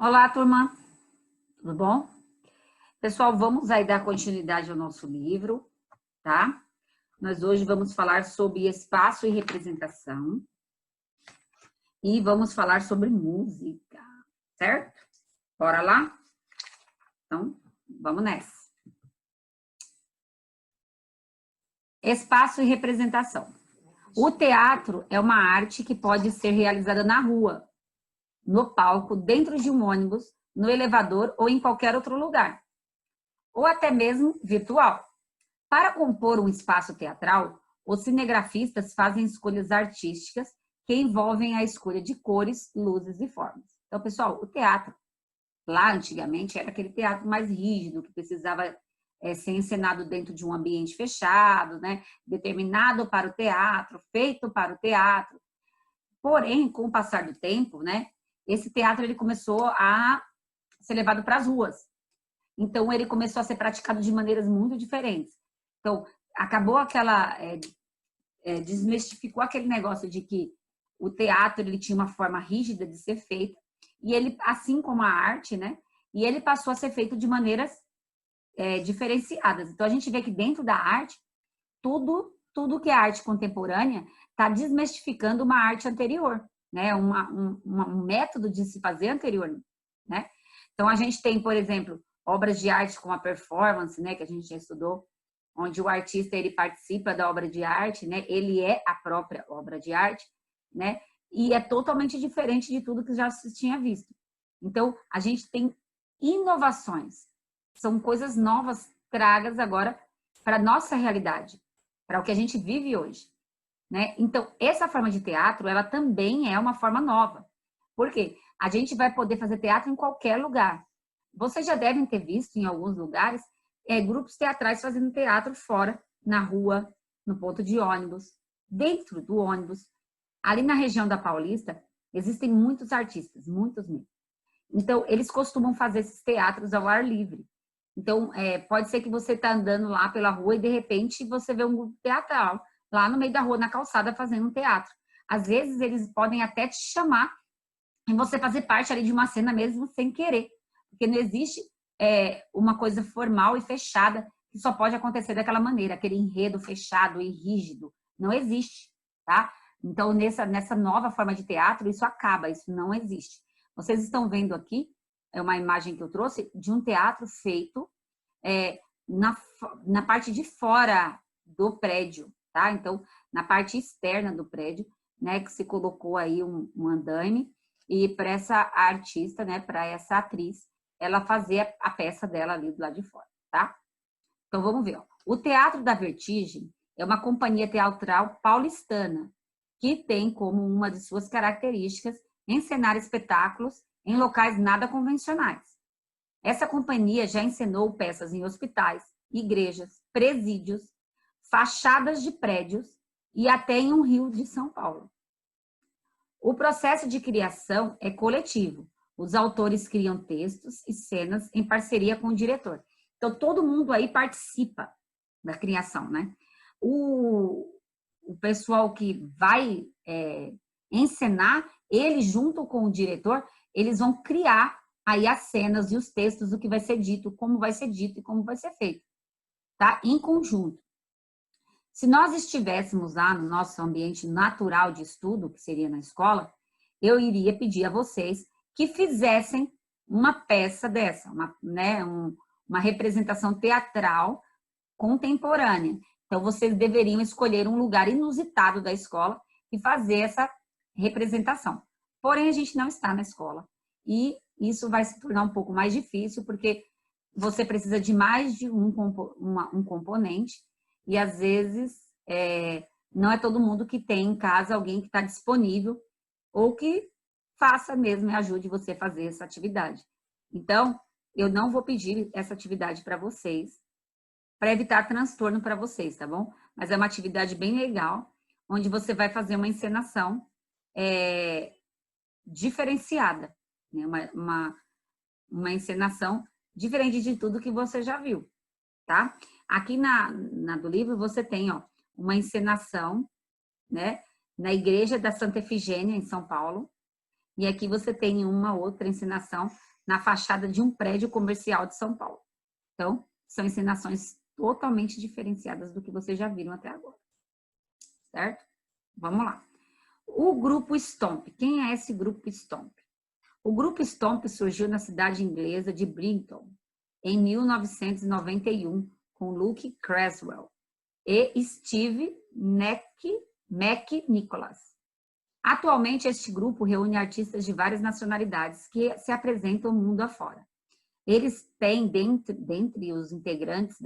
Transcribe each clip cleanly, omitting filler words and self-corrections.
Olá, turma, tudo bom? Pessoal, vamos aí dar continuidade ao nosso livro, tá? Nós hoje vamos falar sobre espaço e representação e vamos falar sobre música, certo? Bora lá? Então, vamos nessa. Espaço e representação. O teatro é uma arte que pode ser realizada na rua, no palco, dentro de um ônibus, no elevador ou em qualquer outro lugar, ou até mesmo virtual. Para compor um espaço teatral, os cinegrafistas fazem escolhas artísticas que envolvem a escolha de cores, luzes e formas. Então, pessoal, o teatro, lá antigamente, era aquele teatro mais rígido, que precisava ser encenado dentro de um ambiente fechado, né? Determinado para o teatro, feito para o teatro. Porém, com o passar do tempo, né? Esse teatro ele começou a ser levado para as ruas. Então, ele começou a ser praticado de maneiras muito diferentes. Então, acabou aquela... desmistificou aquele negócio de que o teatro ele tinha uma forma rígida de ser feito, e ele, assim como a arte, né? E ele passou a ser feito de maneiras diferenciadas. Então, a gente vê que dentro da arte, tudo que é arte contemporânea está desmistificando uma arte anterior, né? Um método de se fazer anterior, né? Então, a gente tem, por exemplo, obras de arte com a performance, né? Que a gente já estudou, onde o artista ele participa da obra de arte, né? Ele é a própria obra de arte, né? E é totalmente diferente de tudo que já se tinha visto. Então, a gente tem inovações, são coisas novas tragas agora para a nossa realidade, para o que a gente vive hoje, né? Então, essa forma de teatro, ela também é uma forma nova. Por quê? A gente vai poder fazer teatro em qualquer lugar. Vocês já devem ter visto em alguns lugares grupos teatrais fazendo teatro fora, na rua, no ponto de ônibus, dentro do ônibus. Ali na região da Paulista, existem muitos artistas, muitos mesmo. Então, eles costumam fazer esses teatros ao ar livre. Então, pode ser que você está andando lá pela rua e, de repente, você vê um grupo teatral lá no meio da rua, na calçada, fazendo um teatro. Às vezes, eles podem até te chamar e você fazer parte ali de uma cena mesmo sem querer. Porque não existe uma coisa formal e fechada que só pode acontecer daquela maneira, aquele enredo fechado e rígido. Não existe, tá? Então, nessa nova forma de teatro, isso acaba, isso não existe. Vocês estão vendo aqui, é uma imagem que eu trouxe de um teatro feito na parte de fora do prédio, tá? Então, na parte externa do prédio, né, que se colocou aí um andaime, e para essa artista, né, para essa atriz, ela fazer a peça dela ali do lado de fora, tá? Então, vamos ver. Ó. O Teatro da Vertigem é uma companhia teatral paulistana que tem como uma de suas características encenar espetáculos em locais nada convencionais. Essa companhia já encenou peças em hospitais, igrejas, presídios, fachadas de prédios e até em um rio de São Paulo. O processo de criação é coletivo. Os autores criam textos e cenas em parceria com o diretor. Então, todo mundo aí participa da criação, né? O pessoal que vai encenar, ele junto com o diretor, eles vão criar aí as cenas e os textos, o que vai ser dito, como vai ser dito e como vai ser feito, tá? Em conjunto. Se nós estivéssemos lá no nosso ambiente natural de estudo, que seria na escola, eu iria pedir a vocês que fizessem uma peça dessa, uma representação teatral contemporânea. Então, vocês deveriam escolher um lugar inusitado da escola e fazer essa representação. Porém, a gente não está na escola. E isso vai se tornar um pouco mais difícil, porque você precisa de mais de um componente, e às vezes não é todo mundo que tem em casa alguém que está disponível ou que faça mesmo e ajude você a fazer essa atividade. Então, eu não vou pedir essa atividade para vocês, para evitar transtorno para vocês, tá bom? Mas é uma atividade bem legal, onde você vai fazer uma encenação diferenciada, né? Uma encenação diferente de tudo que você já viu, tá? Aqui na do livro você tem, ó, uma encenação, né, na Igreja da Santa Efigênia, em São Paulo, e aqui você tem uma outra encenação na fachada de um prédio comercial de São Paulo. Então, são encenações totalmente diferenciadas do que vocês já viram até agora. Certo? Vamos lá. O grupo Stomp. Quem é esse grupo Stomp? O grupo Stomp surgiu na cidade inglesa de Brighton, em 1991, com Luke Creswell e Steve McNicholas. Atualmente, este grupo reúne artistas de várias nacionalidades que se apresentam mundo afora. Eles têm, dentre os integrantes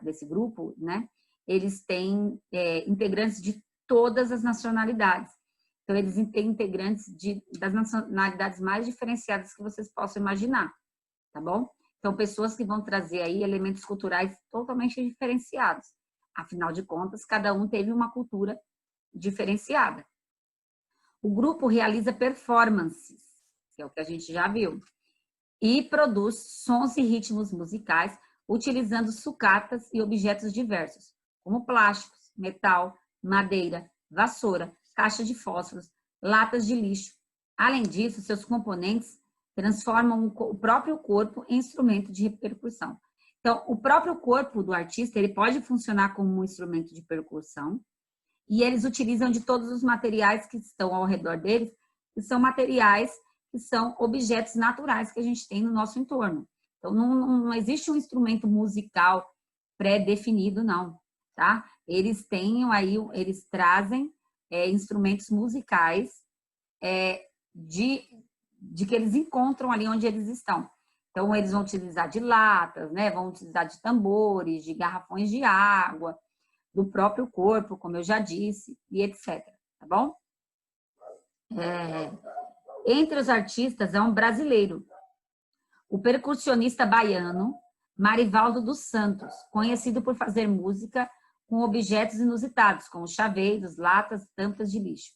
desse grupo, né? Eles têm integrantes de todas as nacionalidades. Então, eles têm integrantes das nacionalidades mais diferenciadas que vocês possam imaginar, tá bom? Então, pessoas que vão trazer aí elementos culturais totalmente diferenciados. Afinal de contas, cada um teve uma cultura diferenciada. O grupo realiza performances, que é o que a gente já viu, e produz sons e ritmos musicais utilizando sucatas e objetos diversos, como plásticos, metal, madeira, vassoura, caixa de fósforos, latas de lixo. Além disso, seus componentes transformam o próprio corpo em instrumento de percussão. Então, o próprio corpo do artista, ele pode funcionar como um instrumento de percussão, e eles utilizam de todos os materiais que estão ao redor deles, que são materiais que são objetos naturais que a gente tem no nosso entorno. Então, não existe um instrumento musical pré-definido, não, tá? Eles trazem instrumentos musicais de que eles encontram ali onde eles estão. Então, eles vão utilizar de latas, né? Vão utilizar de tambores, de garrafões de água, do próprio corpo, como eu já disse, e etc. Tá bom? Entre os artistas é um brasileiro, o percussionista baiano Marivaldo dos Santos, conhecido por fazer música com objetos inusitados, como chaveiros, latas, tampas de lixo.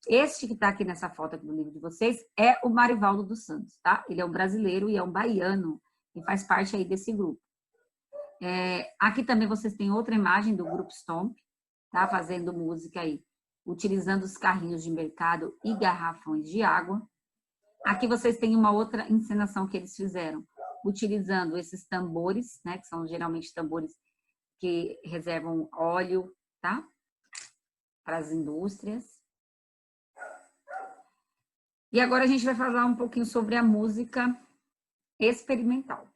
Este que está aqui nessa foto aqui do livro de vocês é o Marivaldo dos Santos, tá? Ele é um brasileiro e é um baiano e faz parte aí desse grupo. Aqui também vocês têm outra imagem do grupo Stomp, tá? Fazendo música aí, utilizando os carrinhos de mercado e garrafões de água. Aqui vocês têm uma outra encenação que eles fizeram, utilizando esses tambores, né? Que são geralmente tambores que reservam óleo, tá? Para as indústrias. E agora a gente vai falar um pouquinho sobre a música experimental.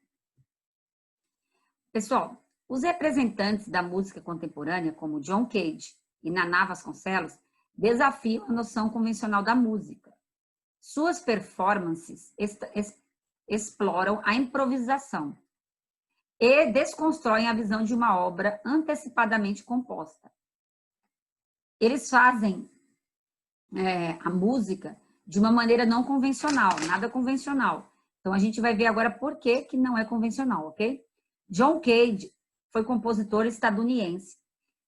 Pessoal, os representantes da música contemporânea, como John Cage e Naná Vasconcelos, desafiam a noção convencional da música. Suas performances exploram a improvisação e desconstroem a visão de uma obra antecipadamente composta. Eles fazem a música de uma maneira não convencional, nada convencional. Então, a gente vai ver agora por que não é convencional, ok? John Cage foi compositor estadunidense,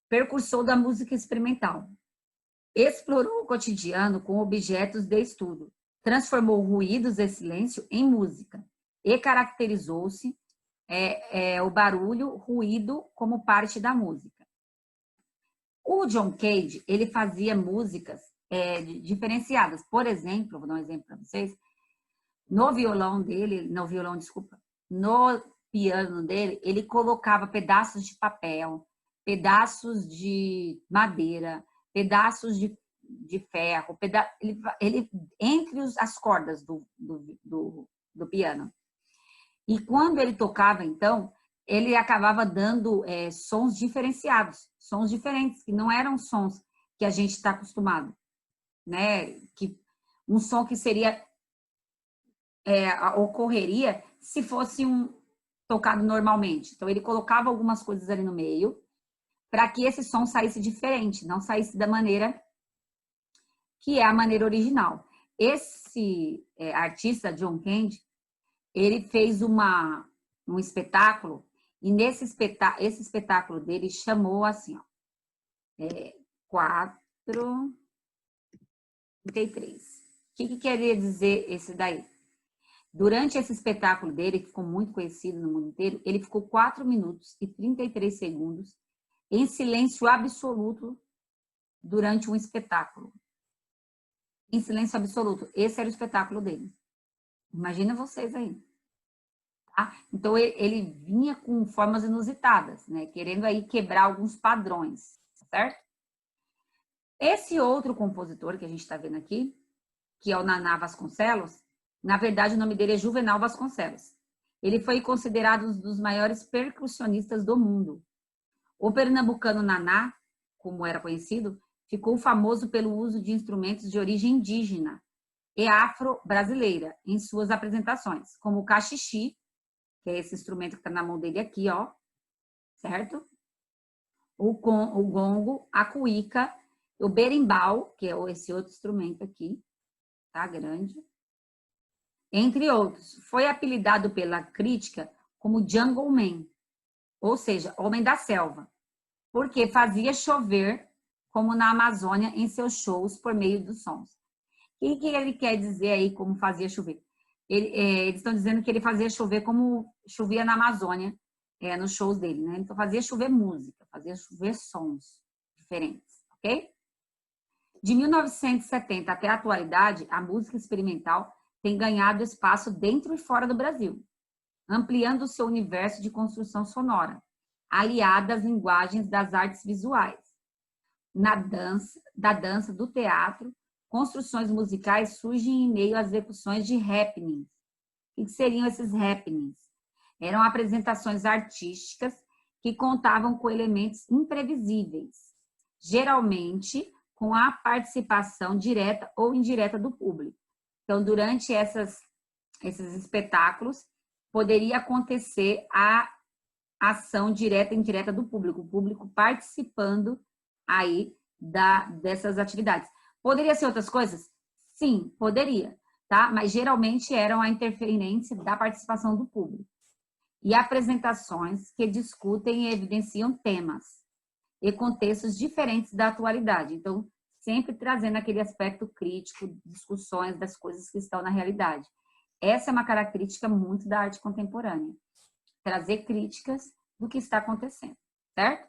precursor da música experimental. Explorou o cotidiano com objetos de estudo, transformou ruídos e silêncio em música e caracterizou-se o barulho, ruído, como parte da música. O John Cage, ele fazia músicas diferenciadas. Por exemplo, vou dar um exemplo para vocês. No piano dele, ele colocava pedaços de papel, pedaços de madeira, pedaços de ferro, ele entre as cordas do piano. E quando ele tocava, então, ele acabava dando sons diferenciados, sons diferentes, que não eram sons que a gente está acostumado, né? Um som que seria ocorreria se fosse tocado normalmente. Então, ele colocava algumas coisas ali no meio para que esse som saísse diferente, não saísse da maneira que é a maneira original. Esse artista, John Cage, ele fez um espetáculo, e esse espetáculo dele chamou assim, ó, 4:33. O que queria dizer esse daí? Durante esse espetáculo dele, que ficou muito conhecido no mundo inteiro, ele ficou 4 minutos e 33 segundos em silêncio absoluto durante um espetáculo. em silêncio absoluto. Esse era o espetáculo dele. Imagina vocês aí. Tá? Então, ele vinha com formas inusitadas, né? Querendo aí quebrar alguns padrões, certo? Esse outro compositor que a gente está vendo aqui, que é o Naná Vasconcelos, na verdade o nome dele é Juvenal Vasconcelos. Ele foi considerado um dos maiores percussionistas do mundo. O pernambucano Naná, como era conhecido, ficou famoso pelo uso de instrumentos de origem indígena e afro-brasileira em suas apresentações, como o cachixi, que é esse instrumento que está na mão dele aqui, ó, certo? O gongo, a cuíca, o berimbau, que é esse outro instrumento aqui, tá grande, entre outros. Foi apelidado pela crítica como Jungle Man, ou seja, Homem da Selva, porque fazia chover, como na Amazônia, em seus shows por meio dos sons. O que ele quer dizer aí como fazia chover? Eles estão dizendo que ele fazia chover como chovia na Amazônia, nos shows dele, né? Então fazia chover música, fazia chover sons diferentes, ok? De 1970 até a atualidade, a música experimental tem ganhado espaço dentro e fora do Brasil, ampliando o seu universo de construção sonora, aliada às linguagens das artes visuais, da dança, do teatro. Construções musicais surgem em meio às execuções de happenings. O que seriam esses happenings? Eram apresentações artísticas que contavam com elementos imprevisíveis, geralmente com a participação direta ou indireta do público. Então, durante esses espetáculos, poderia acontecer a ação direta e indireta do público, o público participando aí dessas atividades. Poderia ser outras coisas? Sim, poderia, tá? Mas geralmente eram a interferência da participação do público. E apresentações que discutem e evidenciam temas e contextos diferentes da atualidade. Então, sempre trazendo aquele aspecto crítico, discussões das coisas que estão na realidade. Essa é uma característica muito da arte contemporânea. Trazer críticas do que está acontecendo, certo?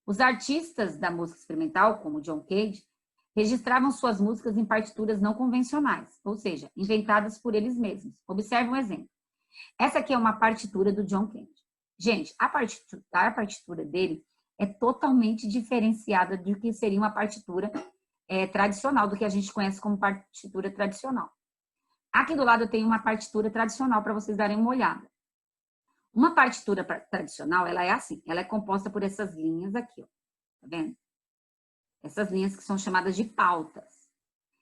Os artistas da música experimental, como John Cage, registravam suas músicas em partituras não convencionais, ou seja, inventadas por eles mesmos. Observe um exemplo. Essa aqui é uma partitura do John Cage. Gente, a partitura dele é totalmente diferenciada do que seria uma partitura tradicional, do que a gente conhece como partitura tradicional. Aqui do lado eu tenho uma partitura tradicional para vocês darem uma olhada. Uma partitura tradicional, ela é assim, ela é composta por essas linhas aqui, ó, tá vendo? Essas linhas que são chamadas de pautas.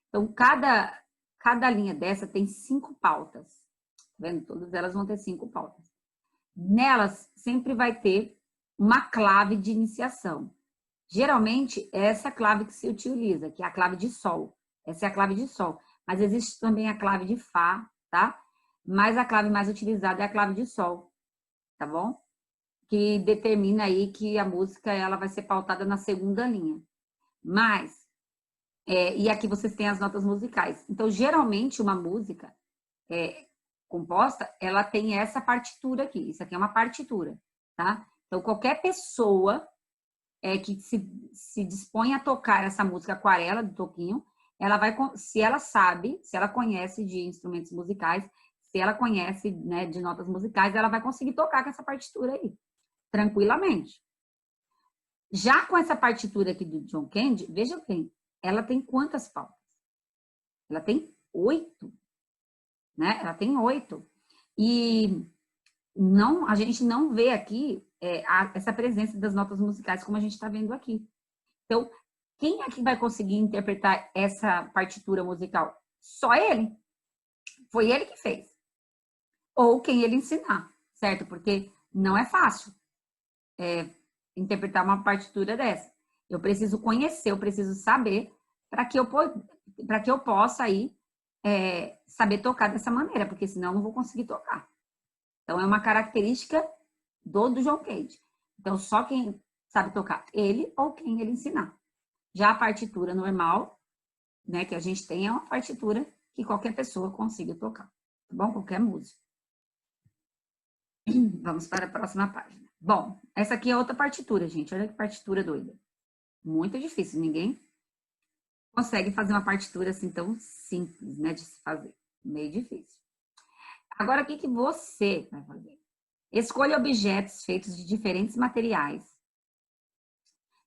Então, cada linha dessa tem 5 pautas, tá vendo? Todas elas vão ter 5 pautas. Nelas, sempre vai ter uma clave de iniciação. Geralmente, é essa clave que se utiliza, que é a clave de sol. Essa é a clave de sol. Mas existe também a clave de fá, tá? Mas a clave mais utilizada é a clave de sol, tá bom? Que determina aí que a música ela vai ser pautada na segunda linha. Mas, e aqui vocês têm as notas musicais. Então, geralmente, uma música composta, ela tem essa partitura aqui. Isso aqui é uma partitura, tá? Então, qualquer pessoa que se dispõe a tocar essa música Aquarela, do Toquinho, ela vai, se ela sabe, se ela conhece de instrumentos musicais, se ela conhece, né, de notas musicais, ela vai conseguir tocar com essa partitura aí, tranquilamente. Já com essa partitura aqui do John Cage, veja bem, ela tem quantas pautas? Ela tem 8, né? Ela tem 8. E a gente não vê aqui essa presença das notas musicais como a gente está vendo aqui. Então, quem é que vai conseguir interpretar essa partitura musical? Só ele. Foi ele que fez. Ou quem ele ensinar, certo? Porque não é fácil interpretar uma partitura dessa. Eu preciso conhecer, eu preciso saber para que eu possa aí saber tocar dessa maneira, porque senão eu não vou conseguir tocar. Então, é uma característica do John Cage. Então, só quem sabe tocar, ele ou quem ele ensinar. Já a partitura normal, né, que a gente tem, é uma partitura que qualquer pessoa consiga tocar, tá bom? Qualquer música. Vamos para a próxima página. Bom, essa aqui é outra partitura, gente. Olha que partitura doida. Muito difícil, ninguém consegue fazer uma partitura assim tão simples, né, de se fazer. Meio difícil. Agora, o que você vai fazer? Escolha objetos feitos de diferentes materiais.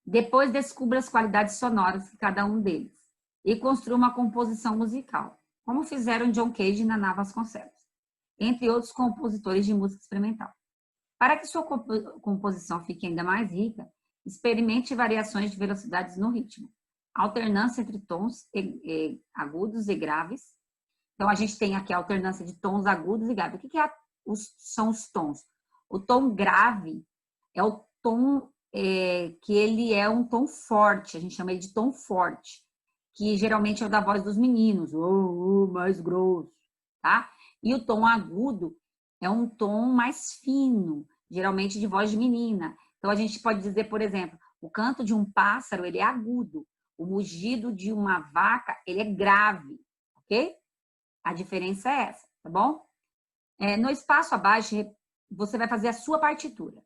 Depois, descubra as qualidades sonoras de cada um deles e construa uma composição musical, como fizeram John Cage e Naná Vasconcelos, entre outros compositores de música experimental. Para que sua composição fique ainda mais rica, experimente variações de velocidades no ritmo, alternância entre tons agudos e graves. Então, a gente tem aqui a alternância de tons agudos e graves. O que são os tons? O tom grave é o tom que ele é um tom forte, a gente chama ele de tom forte, que geralmente é o da voz dos meninos, mais grosso, tá? E o tom agudo é um tom mais fino, geralmente de voz de menina. Então, a gente pode dizer, por exemplo, o canto de um pássaro, ele é agudo. O mugido de uma vaca, ele é grave, ok? A diferença é essa, tá bom? No espaço abaixo, você vai fazer a sua partitura.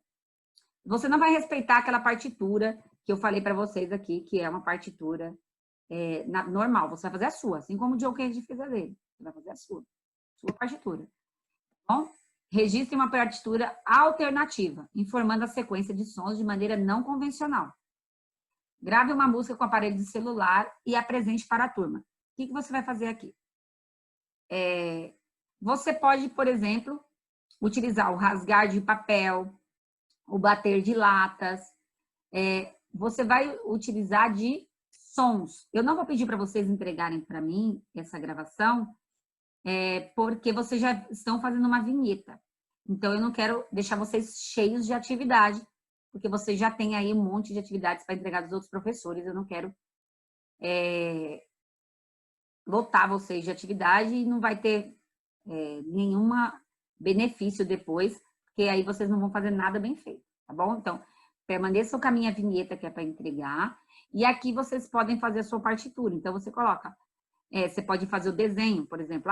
Você não vai respeitar aquela partitura que eu falei para vocês aqui, que é uma partitura normal. Você vai fazer a sua, assim como o John Cage fez a dele. Você vai fazer a sua partitura. Tá bom? Registre uma partitura alternativa, informando a sequência de sons de maneira não convencional. Grave uma música com aparelho de celular e apresente para a turma. O que você vai fazer aqui? Você pode, por exemplo, utilizar o rasgar de papel, o bater de latas. Você vai utilizar de sons. Eu não vou pedir para vocês entregarem para mim essa gravação, porque vocês já estão fazendo uma vinheta. Então, eu não quero deixar vocês cheios de atividade, porque vocês já têm aí um monte de atividades para entregar dos outros professores. Eu não quero lotar vocês de atividade e não vai ter nenhum benefício depois, porque aí vocês não vão fazer nada bem feito, tá bom? Então, permaneçam com a minha vinheta que é para entregar, e aqui vocês podem fazer a sua partitura. Então, você coloca, você pode fazer o desenho, por exemplo,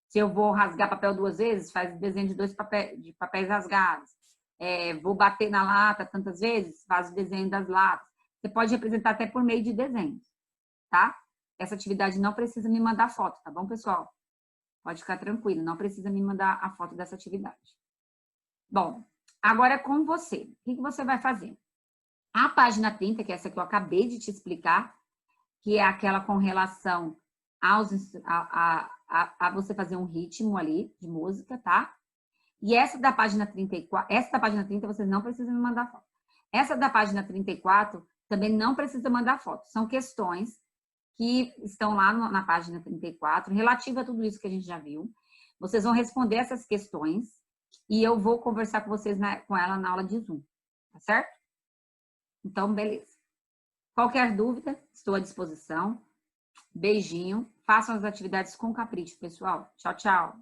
se eu vou rasgar papel 2 vezes, faz o desenho de papéis rasgados. Vou bater na lata tantas vezes, faz o desenho das latas. Você pode representar até por meio de desenhos, tá? Essa atividade não precisa me mandar foto, tá bom, pessoal? Pode ficar tranquilo, não precisa me mandar a foto dessa atividade. Bom, agora é com você. O que você vai fazer? A página 30, que é essa que eu acabei de te explicar, que é aquela com relação a você fazer um ritmo ali de música, tá? E essa da página 34, essa da página 30 vocês não precisam me mandar foto. Essa da página 34 também não precisa mandar foto. São questões que estão lá na página 34, relativa a tudo isso que a gente já viu. Vocês vão responder essas questões e eu vou conversar com vocês com ela na aula de Zoom, tá certo? Então, beleza. Qualquer dúvida, estou à disposição. Beijinho. Façam as atividades com capricho, pessoal. Tchau, tchau.